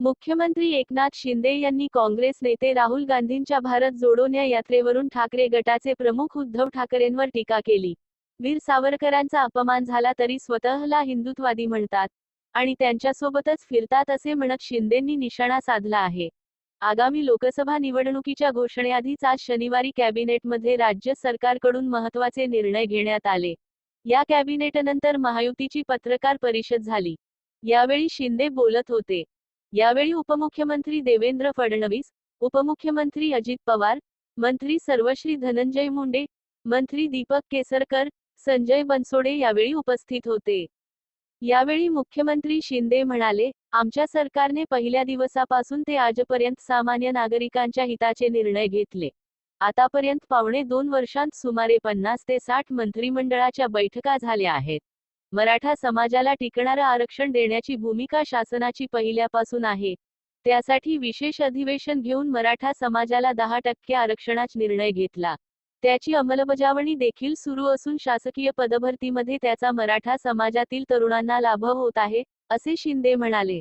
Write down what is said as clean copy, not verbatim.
मुख्यमंत्री एकनाथ शिंदे यांनी काँग्रेस नेते राहुल गांधींच्या भारत जोडो न्याय यात्रेवरून ठाकरे गटाचे प्रमुख उद्धव ठाकरेंवर टीका केली। वीर सावरकरांचा अपमान झाला तरी स्वतःला हिंदुत्ववादी म्हणतात आणि त्यांच्यासोबतच फिरतात असे म्हणत शिंदेंनी निशाणा साधला आहे। आगामी लोकसभा निवडणुकीच्या घोषणेआधीच आज शनिवारी कॅबिनेटमध्ये राज्य सरकारकडून महत्त्वाचे निर्णय घेण्यात आले। या कॅबिनेटनंतर महायुतीची पत्रकार परिषद झाली। यावेळी शिंदे बोलत होते। यावेळी उपमुख्यमंत्री देवेंद्र फडणवीस, उपमुख्यमंत्री अजित पवार, मंत्री सर्वश्री धनंजय मुंडे, मंत्री दीपक केसरकर, संजय बनसोडे यावेळी उपस्थित होते। यावेळी मुख्यमंत्री शिंदे म्हणाले, आमच्या सरकारने पहिल्या दिवसापासून ते आजपर्यंत सामान्य नागरिकांच्या हिताचे निर्णय घेतले। आतापर्यंत पावणे 2 वर्षांत सुमारे 50 ते 60 मंत्रिमंडळाच्या बैठका झाल्या आहेत। मराठा समाजाला टिकणारं आरक्षण देण्याची भूमिका शासनाची पहिल्यापासून आहे। त्यासाठी विशेष अधिवेशन घेऊन मराठा समाजाला 10% आरक्षणाचा निर्णय घेतला। त्याची अंमलबजावणी देखील सुरू असून शासकीय पदभरतीमध्ये त्याचा मराठा समाजातील तरुणांना लाभ होत आहे, असे शिंदे म्हणाले।